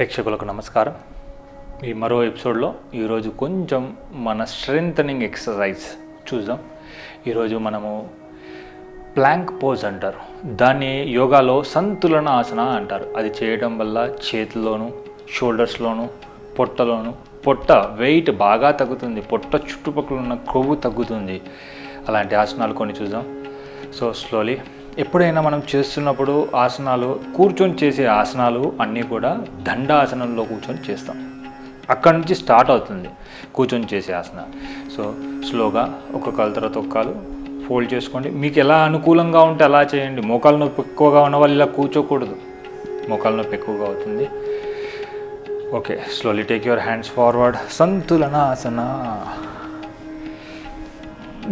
ప్రేక్షకులకు నమస్కారం. ఈ మరో ఎపిసోడ్లో ఈరోజు కొంచెం మన స్ట్రెంథనింగ్ ఎక్సర్సైజ్ చూద్దాం. ఈరోజు మనము ప్లాంక్ పోజ్ అంటారు, దాన్ని యోగాలో సంతులన ఆసన అంటారు. అది చేయడం వల్ల చేతుల్లోనూ షోల్డర్స్లోనూ పొట్ట వెయిట్ బాగా తగ్గుతుంది, పొట్ట చుట్టుపక్కల ఉన్న కొవ్వు తగ్గుతుంది. అలాంటి ఆసనాలు కొన్ని చూద్దాం. సో స్లోలీ ఎప్పుడైనా మనం చేస్తున్నప్పుడు ఆసనాలు కూర్చొని చేసే ఆసనాలు అన్నీ కూడా దండాసనంలో కూర్చొని చేస్తాం. అక్కడి నుంచి స్టార్ట్ అవుతుంది కూర్చొని చేసే ఆసన. సో స్లోగా ఒక కాలు తర్వాత ఒక కాలు ఫోల్డ్ చేసుకోండి. మీకు ఎలా అనుకూలంగా ఉంటే అలా చేయండి. మోకాలు నొప్పి ఎక్కువగా ఉన్న వాళ్ళు ఇలా కూర్చోకూడదు, మోకాలు నొప్పి ఎక్కువగా అవుతుంది. Okay, slowly take your hands forward. సంతులన ఆసన,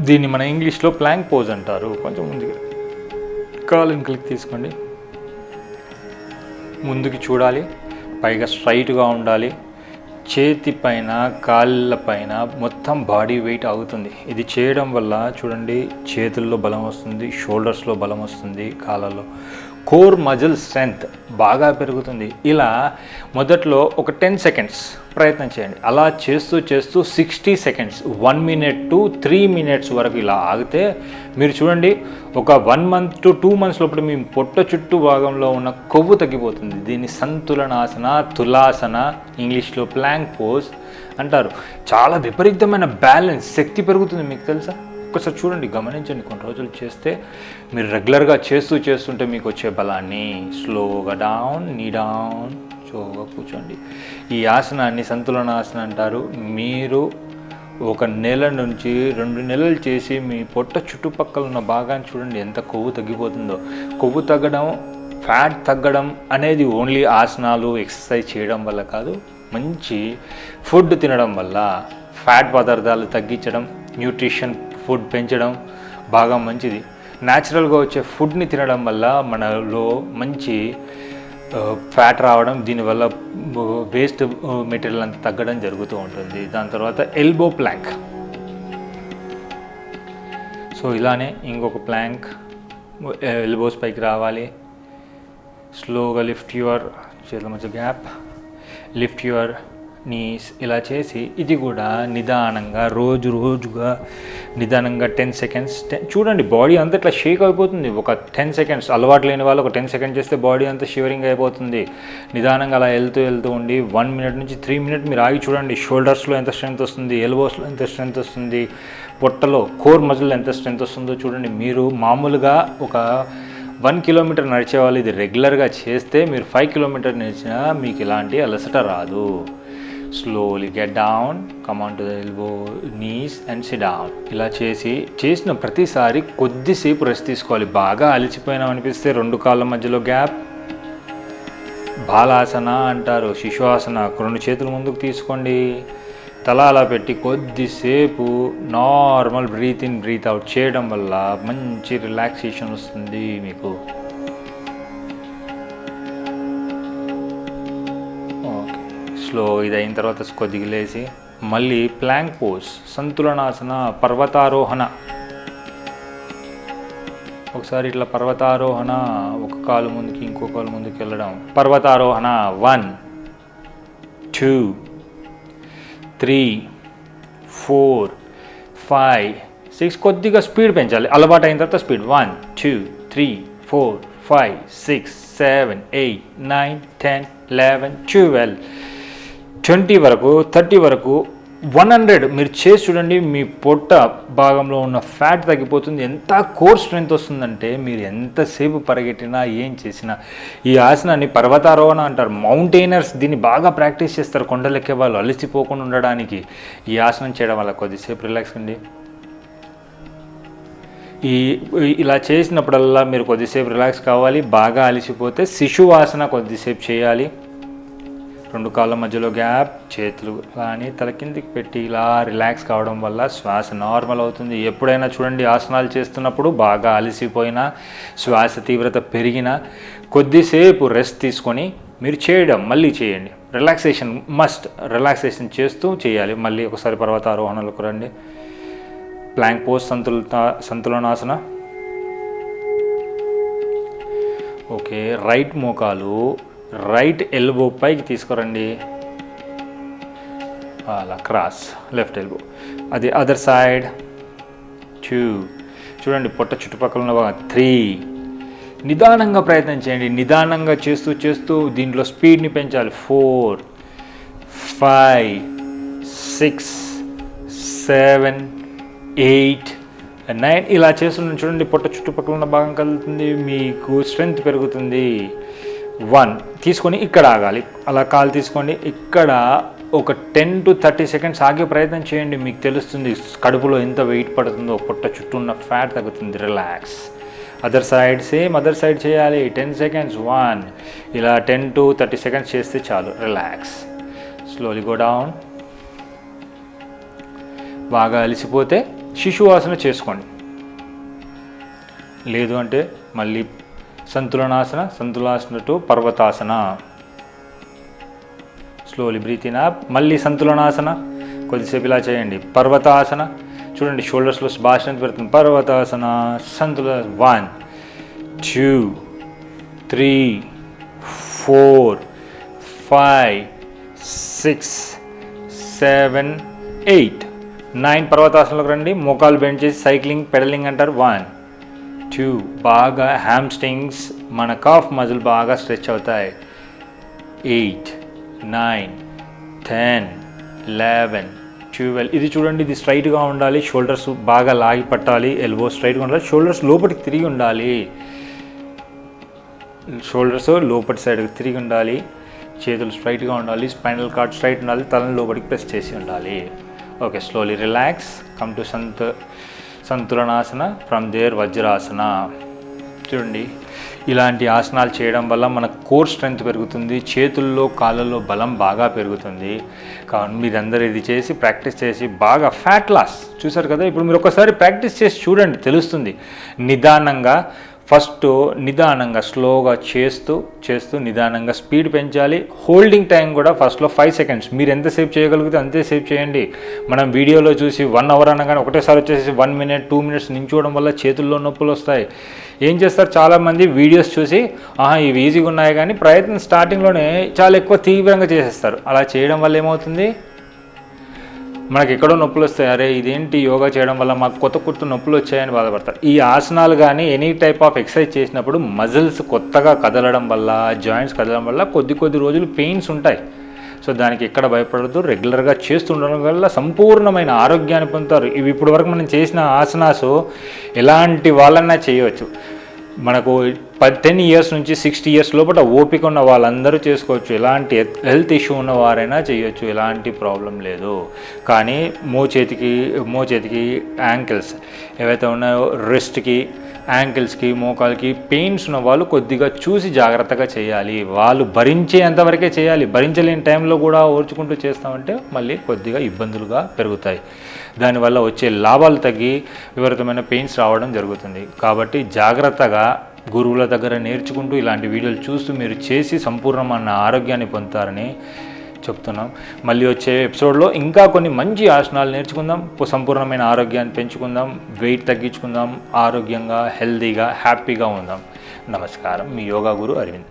దీన్ని మన ఇంగ్లీష్లో ప్లాంక్ పోజ్ అంటారు. కొంచెం ముందుకు కాలు ఇంకలికి తీసుకోండి, ముందుకి చూడాలి, పైగా స్ట్రైట్గా ఉండాలి. చేతి పైన కాళ్ళ పైన మొత్తం బాడీ వెయిట్ అవుతుంది. ఇది చేయడం వల్ల చూడండి, చేతుల్లో బలం వస్తుంది, షోల్డర్స్లో బలం వస్తుంది, కాళ్ళలో కోర్ మజిల్ స్ట్రెంగ్త్ బాగా పెరుగుతుంది. ఇలా మొదట్లో ఒక 10 సెకండ్స్ ప్రయత్నం చేయండి. అలా చేస్తూ 60 సెకండ్స్ 1 మినిట్ టు 3 మినిట్స్ వరకు ఇలా ఆగితే మీరు చూడండి, ఒక 1 మంత్ టు 2 మంత్స్ లోపల మీ పొట్ట చుట్టూ భాగంలో ఉన్న కొవ్వు తగ్గిపోతుంది. దీన్ని సంతులనాసన, తులాసన, ఇంగ్లీష్లో ప్లాంక్ పోజ్ అంటారు. చాలా విపరీతమైన బ్యాలెన్స్, శక్తి పెరుగుతుంది. మీకు తెలుసా? ఒక్కసారి చూడండి, గమనించండి. కొన్ని రోజులు చేస్తే మీరు రెగ్యులర్గా చేస్తుంటే మీకు వచ్చే బలాన్ని స్లోగా డౌన్, నీ డౌన్, స్లోగా కూర్చోండి. ఈ ఆసనాన్ని సంతులనాసన అంటారు. మీరు 1 నెల నుంచి 2 నెలలు చేసి మీ పొట్ట చుట్టుపక్కల ఉన్న భాగాన్ని చూడండి, ఎంత కొవ్వు తగ్గిపోతుందో. కొవ్వు తగ్గడం, ఫ్యాట్ తగ్గడం అనేది ఓన్లీ ఆసనాలు ఎక్సర్సైజ్ చేయడం వల్ల కాదు, మంచి ఫుడ్ తినడం వల్ల ఫ్యాట్ పదార్థాలు తగ్గించడం, న్యూట్రిషన్ ఫుడ్ పెంచడం బాగా మంచిది. న్యాచురల్గా వచ్చే ఫుడ్ని తినడం వల్ల మనలో మంచి ఫ్యాట్ రావడం, దీనివల్ల వేస్ట్ మెటీరియల్ అంతా తగ్గడం జరుగుతూ ఉంటుంది. దాని తర్వాత ఎల్బో ప్లాంక్. సో ఇలానే ఇంకొక ప్లాంక్, ఎల్బోస్ పైకి రావాలి. స్లోగా లిఫ్ట్ యువర్ చేతుల మధ్య గ్యాప్, లిఫ్ట్ యువర్ నీస్. ఇలా చేసి ఇది కూడా నిదానంగా రోజుగా నిదానంగా 10 సెకండ్స్ చూడండి. బాడీ అంతా ఇట్లా షేక్ అయిపోతుంది. ఒక 10 సెకండ్స్ అలవాటు లేని వాళ్ళు ఒక 10 సెకండ్స్ చేస్తే బాడీ అంతా షివరింగ్ అయిపోతుంది. నిదానంగా అలా వెళ్తూ ఉండి 1 మినిట్ నుంచి 3 మినిట్ మీరు ఆగి చూడండి. షోల్డర్స్లో ఎంత స్ట్రెంత్ వస్తుంది, ఎల్బోస్లో ఎంత స్ట్రెంత్ వస్తుంది, పొట్టలో కోర్ మజిల్ ఎంత స్ట్రెంత్ వస్తుందో చూడండి. మీరు మామూలుగా ఒక 1 కిలోమీటర్ నడిచేవాళ్ళు ఇది రెగ్యులర్గా చేస్తే మీరు 5 కిలోమీటర్ నడిచినా మీకు ఇలాంటి అలసట రాదు. Slowly get down, come on to the elbow, knees and sit down. ఇలా చేసిన ప్రతిసారి కొద్దిసేపు రెస్ట్ తీసుకోవాలి. బాగా అలసిపోయినాం అనిపిస్తే 2 కాళ్ళ మధ్యలో గ్యాప్, బాలాసన అంటారు, శిశువాసన. 2 చేతులు ముందుకు తీసుకోండి, తల అలా పెట్టి కొద్దిసేపు normal breathe in breathe out చేయడం వల్ల మంచి రిలాక్సేషన్ వస్తుంది మీకు. స్లో ఇది అయిన తర్వాత కొద్దిగా లేచి మళ్ళీ ప్లాంక్ పోజ్, సంతులనాసన, పర్వతారోహణ. ఒకసారి ఇట్లా పర్వతారోహణ, ఒక కాలు ముందుకి ఇంకో కాలు ముందుకు వెళ్ళడం. పర్వతారోహణ 1 2 3 4 5 6. కొద్దిగా స్పీడ్ పెంచాలి, అలవాటు అయిన తర్వాత స్పీడ్. 1 2 3 4 5 6 7 8 9 10 11 12 20 వరకు, 30 వరకు, 100 మీరు చేసి చూడండి. మీ పొట్ట భాగంలో ఉన్న ఫ్యాట్ తగ్గిపోతుంది. ఎంత కోర్ స్ట్రెంత్ వస్తుందంటే మీరు ఎంతసేపు పరిగెట్టినా ఏం చేసినా. ఈ ఆసనాన్ని పర్వతారోహణ అంటారు. మౌంటైనర్స్ దీన్ని బాగా ప్రాక్టీస్ చేస్తారు, కొండలెక్కే వాళ్ళు అలసిపోకుండా ఉండడానికి. ఈ ఆసనం చేయడం వల్ల కొద్దిసేపు రిలాక్స్ అండి. ఇలా చేసినప్పుడల్లా మీరు కొద్దిసేపు రిలాక్స్ కావాలి. బాగా అలసిపోతే శిశువాసన కొద్దిసేపు చేయాలి. 2 కాళ్ళ మధ్యలో గ్యాప్, చేతులు కానీ తల కిందికి పెట్టి ఇలా రిలాక్స్ కావడం వల్ల శ్వాస నార్మల్ అవుతుంది. ఎప్పుడైనా చూడండి, ఆసనాలు చేస్తున్నప్పుడు బాగా అలసిపోయినా, శ్వాస తీవ్రత పెరిగినా కొద్దిసేపు రెస్ట్ తీసుకొని మీరు మళ్ళీ చేయండి. రిలాక్సేషన్ మస్ట్, రిలాక్సేషన్ చేస్తూ చేయాలి. మళ్ళీ ఒకసారి పర్వతారోహణలకు రండి. ప్లాంక్ పోజ్, సంతులనాసన. ఓకే, రైట్ మోకాలు రైట్ ఎల్బో పైకి తీసుకురండి, అలా క్రాస్, లెఫ్ట్ ఎల్బో. అది అదర్ సైడ్ 2. చూడండి పొట్ట చుట్టుపక్కల ఉన్న భాగం 3. నిదానంగా ప్రయత్నం చేయండి, నిదానంగా చేస్తూ చేస్తూ దీంట్లో స్పీడ్ని పెంచాలి. 4, 5, 6, 7, 8, 9. ఇలా చేస్తున్నాను చూడండి, పొట్ట చుట్టుపక్కల ఉన్న భాగం కదులుతుంది, మీకు స్ట్రెంగ్త్ పెరుగుతుంది. 1 తీసుకొని ఇక్కడ ఆగాలి, అలా కాలు తీసుకోండి, ఇక్కడ ఒక 10 to 30 seconds ఆగే ప్రయత్నం చేయండి. మీకు తెలుస్తుంది కడుపులో ఎంత వెయిట్ పడుతుందో, పొట్ట చుట్టూ ఉన్న ఫ్యాట్ తగ్గుతుంది. Relax. Other side same, other side చేయాలి. 10 seconds 1, ఇలా 10 to 30 seconds చేస్తే చాలు. రిలాక్స్. Slowly go down. బాగా అలసిపోతే శిశువాసన చేసుకోండి, లేదు అంటే మళ్ళీ సంతులనాసన టు పర్వతాసన. Slowly breathe in up. మళ్ళీ సంతులనాసన, కొద్దిసేపు ఇలా చేయండి. పర్వతాసన చూడండి, షోల్డర్స్లో బాగా స్ట్రెంత్ పెడుతుంది. పర్వతాసన, 1, 2, 3, 4, 5, 6, 7, 8, 9 పర్వతాసనలోకి రండి. మోకాలు బెండ్ చేసి సైక్లింగ్, పెడలింగ్ అంటారు. 1, 2, బాగా హ్యామ్స్ట్రింగ్స్, మన కాఫ్ మజిల్ బాగా స్ట్రెచ్ అవుతాయి. 8, 9, 10, 11, 12. ఇది చూడండి, ఇది స్ట్రైట్గా ఉండాలి, షోల్డర్స్ బాగా లాగి పట్టాలి, ఎల్బో స్ట్రైట్గా ఉండాలి, షోల్డర్స్ లోపలికి తిరిగి ఉండాలి, షోల్డర్స్ లోపటి సైడ్కి తిరిగి ఉండాలి, చేతులు స్ట్రైట్గా ఉండాలి, స్పైనల్ కార్డ్ స్ట్రైట్ ఉండాలి, తలను లోపలికి ప్రెస్ చేసి ఉండాలి. Okay, slowly relax. Come to సంతులనాసన. ఫ్రమ్ దేర్ వజ్రాసన. చూడండి, ఇలాంటి ఆసనాలు చేయడం వల్ల మన కోర్ స్ట్రెంగ్త్ పెరుగుతుంది, చేతుల్లో కాళ్ళల్లో బలం బాగా పెరుగుతుంది. కావున మీరందరూ ఇది చేసి ప్రాక్టీస్ చేసి బాగా ఫ్యాట్ లాస్ చూసారు కదా. ఇప్పుడు మీరు ఒకసారి ప్రాక్టీస్ చేసి చూడండి, తెలుస్తుంది. నిదానంగా ఫస్ట్ నిదానంగా స్లోగా చేస్తూ నిదానంగా స్పీడ్ పెంచాలి. హోల్డింగ్ టైం కూడా ఫస్ట్లో 5 seconds. మీరు ఎంతసేపు చేయగలిగితే అంతసేపు చేయండి. మనం వీడియోలో చూసి 1 hour అనగానే ఒకటేసారి వచ్చేసి 1 minute 2 minutes నించోవడం వల్ల చేతుల్లో నొప్పులు వస్తాయి. ఏం చేస్తారు చాలామంది, వీడియోస్ చూసి ఇవి ఈజీగా ఉన్నాయి కానీ ప్రయత్నం స్టార్టింగ్లోనే చాలా ఎక్కువ తీవ్రంగా చేసేస్తారు. అలా చేయడం వల్ల ఏమవుతుంది, మనకి ఎక్కడో నొప్పులు వస్తాయి. అరే ఇదేంటి, యోగా చేయడం వల్ల మాకు కొత్త నొప్పులు వచ్చాయని బాధపడతారు. ఈ ఆసనాలు కానీ ఎనీ టైప్ ఆఫ్ ఎక్సర్సైజ్ చేసినప్పుడు మజిల్స్ కొత్తగా కదలడం వల్ల, జాయింట్స్ కదలడం వల్ల కొద్ది రోజులు పెయిన్స్ ఉంటాయి. సో దానికి ఎక్కడ భయపడద్దు, రెగ్యులర్గా చేస్తుండడం వల్ల సంపూర్ణమైన ఆరోగ్యాన్ని పొందుతారు. ఇవి ఇప్పటి వరకు మనం చేసిన ఆసనాసు ఎలాంటి వాళ్ళన్నా చేయవచ్చు. మనకు 10 years నుంచి 60 years లోపల ఓపిక ఉన్న వాళ్ళందరూ చేసుకోవచ్చు. ఎలాంటి హెల్త్ ఇష్యూ ఉన్న వారైనా చేయొచ్చు, ఎలాంటి ప్రాబ్లం లేదు. కానీ మోచేతికి యాంకిల్స్ ఏవైతే ఉన్నాయో, రిస్ట్కి, యాంకిల్స్కి, మోకాలకి పెయిన్స్ ఉన్న వాళ్ళు కొద్దిగా చూసి జాగ్రత్తగా చేయాలి. వాళ్ళు భరించేంతవరకే చేయాలి. భరించలేని టైంలో కూడా ఓర్చుకుంటూ చేస్తామంటే మళ్ళీ కొద్దిగా ఇబ్బందులుగా పెరుగుతాయి. దానివల్ల వచ్చే లాభాలు తగ్గి విపరీతమైన పెయిన్స్ రావడం జరుగుతుంది. కాబట్టి జాగ్రత్తగా గురువుల దగ్గర నేర్చుకుంటూ ఇలాంటి వీడియోలు చూస్తూ మీరు చేసి సంపూర్ణమైన ఆరోగ్యాన్ని పొందుతారని చెప్తున్నాం. మళ్ళీ వచ్చే ఎపిసోడ్లో ఇంకా కొన్ని మంచి ఆసనాలు నేర్చుకుందాం, సంపూర్ణమైన ఆరోగ్యాన్ని పెంచుకుందాం, వెయిట్ తగ్గించుకుందాం, ఆరోగ్యంగా హెల్తీగా హ్యాపీగా ఉందాం. నమస్కారం, మీ యోగా గురు అరవింద్.